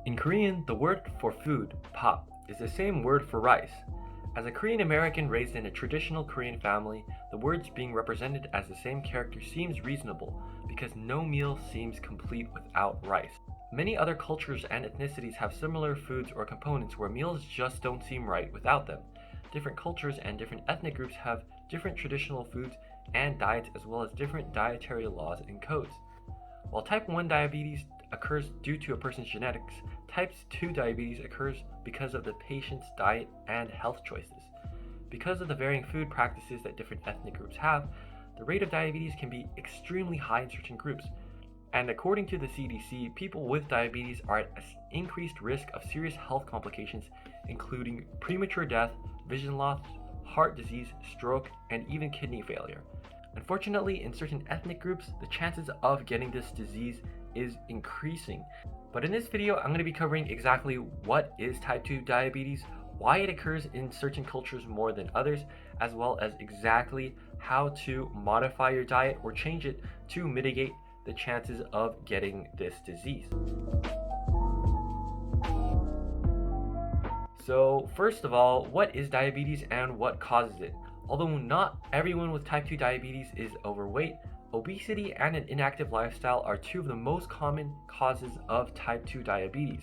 In Korean, the word for food, pap, is the same word for rice. As a Korean American raised in a traditional Korean family, the words being represented as the same character seems reasonable because no meal seems complete without rice. Many other cultures and ethnicities have similar foods or components where meals just don't seem right without them. Different cultures and different ethnic groups have different traditional foods and diets as well as different dietary laws and codes. While type 1 diabetes occurs due to a person's genetics, type 2 diabetes occurs because of the patient's diet and health choices. Because of the varying food practices that different ethnic groups have, the rate of diabetes can be extremely high in certain groups. And according to the CDC, people with diabetes are at increased risk of serious health complications, including premature death, vision loss, heart disease, stroke, and even kidney failure. Unfortunately, in certain ethnic groups, the chances of getting this disease is increasing. But in this video, I'm going to be covering exactly what is type 2 diabetes, why it occurs in certain cultures more than others, as well as exactly how to modify your diet or change it to mitigate the chances of getting this disease. So first of all, what is diabetes and what causes it? Although not everyone with type 2 diabetes is overweight, obesity and an inactive lifestyle are two of the most common causes of type 2 diabetes.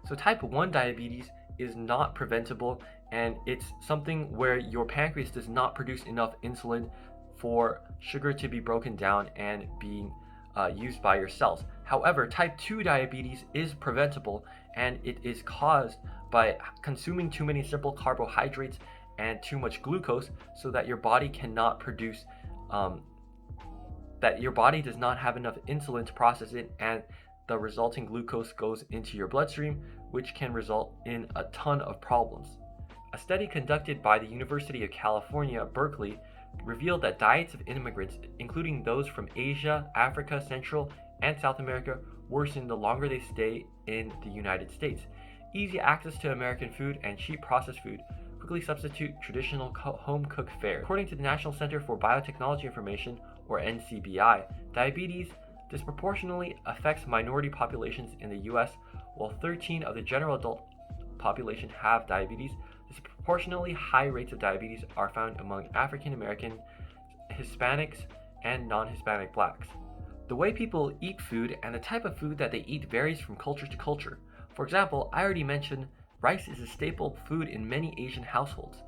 So type 1 diabetes is not preventable, and it's something where your pancreas does not produce enough insulin for sugar to be broken down and being used by your cells. However, type 2 diabetes is preventable, and it is caused by consuming too many simple carbohydrates and too much glucose, so that your body cannot produce that your body does not have enough insulin to process it, and the resulting glucose goes into your bloodstream, which can result in a ton of problems. A study conducted by the University of California, Berkeley, revealed that diets of immigrants, including those from Asia, Africa, Central, and South America, worsen the longer they stay in the United States. Easy access to American food and cheap processed food quickly substitute traditional home-cooked fare. According to the National Center for Biotechnology Information, or NCBI, diabetes disproportionately affects minority populations in the US. While 13 of the general adult population have diabetes, disproportionately high rates of diabetes are found among African American, Hispanics, and non-Hispanic blacks. The way people eat food and the type of food that they eat varies from culture to culture. For example, I already mentioned rice is a staple food in many Asian households.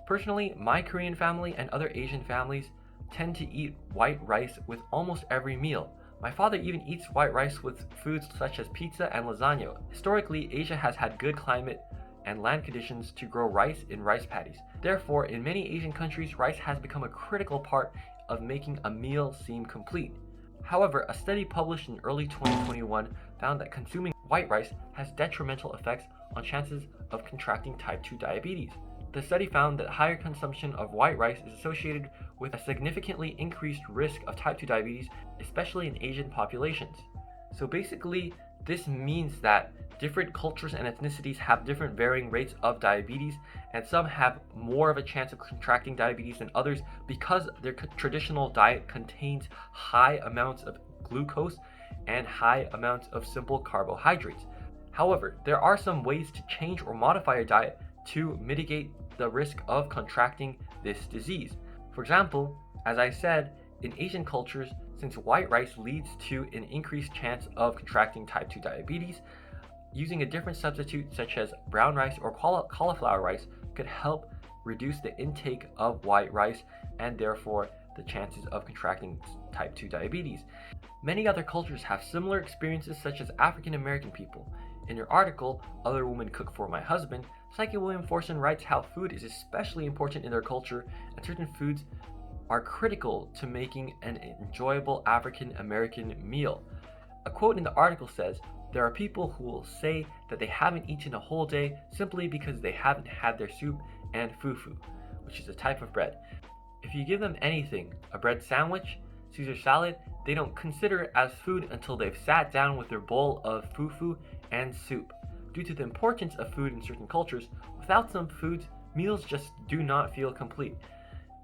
Personally, my Korean family and other Asian families tend to eat white rice with almost every meal. My father even eats white rice with foods such as pizza and lasagna. Historically, Asia has had good climate and land conditions to grow rice in rice paddies. Therefore, in many Asian countries, rice has become a critical part of making a meal seem complete. However, a study published in early 2021 found that consuming white rice has detrimental effects on chances of contracting type 2 diabetes. The study found that higher consumption of white rice is associated with a significantly increased risk of type 2 diabetes, especially in Asian populations. So basically, this means that different cultures and ethnicities have different varying rates of diabetes, and some have more of a chance of contracting diabetes than others because their traditional diet contains high amounts of glucose and high amounts of simple carbohydrates. However, there are some ways to change or modify your diet to mitigate the risk of contracting this disease. For example, as I said, in Asian cultures, since white rice leads to an increased chance of contracting type 2 diabetes, using a different substitute such as brown rice or cauliflower rice could help reduce the intake of white rice and therefore the chances of contracting type 2 diabetes. Many other cultures have similar experiences, such as African American people. In her article, Other Women Cook for My Husband, Psyche Williams-Forson writes how food is especially important in their culture, and certain foods are critical to making an enjoyable African American meal. A quote in the article says, "There are people who will say that they haven't eaten a whole day simply because they haven't had their soup and fufu," which is a type of bread. If you give them anything, a bread sandwich, Caesar salad, they don't consider it as food until they've sat down with their bowl of fufu and soup. Due to the importance of food in certain cultures, without some foods, meals just do not feel complete.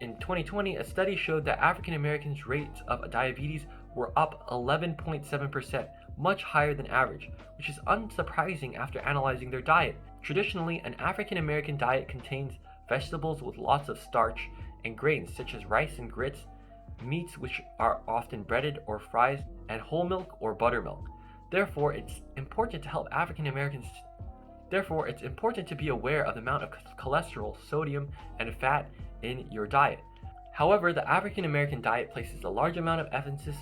In 2020, a study showed that African Americans' rates of diabetes were up 11.7%, much higher than average, which is unsurprising after analyzing their diet. Traditionally, an African American diet contains vegetables with lots of starch and grains such as rice and grits, meats which are often breaded or fried, and whole milk or buttermilk. Therefore, it's important to help African Americans Therefore, it's important to be aware of the amount of cholesterol, sodium, and fat in your diet. However, the African American diet places a large amount of emphasis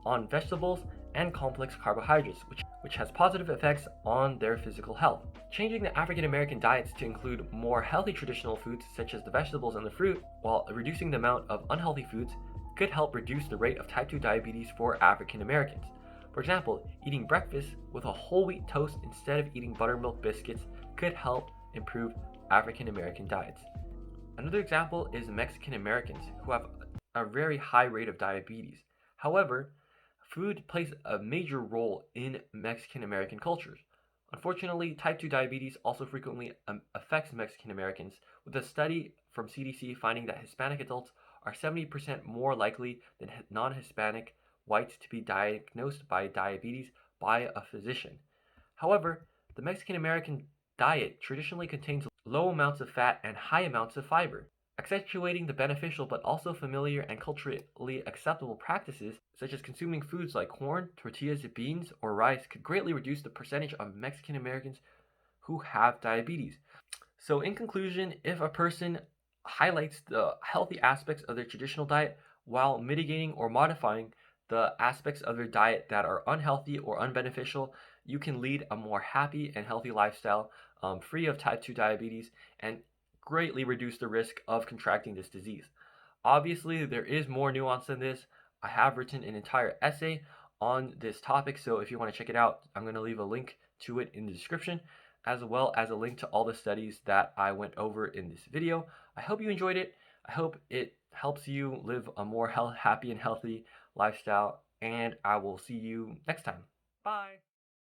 on vegetables and complex carbohydrates, which has positive effects on their physical health. Changing the African American diets to include more healthy traditional foods such as the vegetables and the fruit, while reducing the amount of unhealthy foods, could help reduce the rate of type 2 diabetes for African Americans. For example, eating breakfast with a whole wheat toast instead of eating buttermilk biscuits could help improve African American diets. Another example is Mexican Americans who have a very high rate of diabetes. However, food plays a major role in Mexican American cultures. Unfortunately, type 2 diabetes also frequently affects Mexican Americans, with a study from CDC finding that Hispanic adults are 70% more likely than non Hispanic whites to be diagnosed by diabetes by a physician. However, the Mexican American diet traditionally contains low amounts of fat and high amounts of fiber, accentuating the beneficial but also familiar and culturally acceptable practices such as consuming foods like corn, tortillas, beans, or rice could greatly reduce the percentage of Mexican Americans who have diabetes. So, in conclusion, if a person highlights the healthy aspects of their traditional diet while mitigating or modifying the aspects of their diet that are unhealthy or unbeneficial, you can lead a more happy and healthy lifestyle free of type 2 diabetes and greatly reduce the risk of contracting this disease. Obviously, there is more nuance than this. I have written an entire essay on this topic, so if you want to check it out, I'm going to leave a link to it in the description, as well as a link to all the studies that I went over in this video. I hope you enjoyed it. I hope it helps you live a more happy and healthy lifestyle, and I will see you next time. Bye!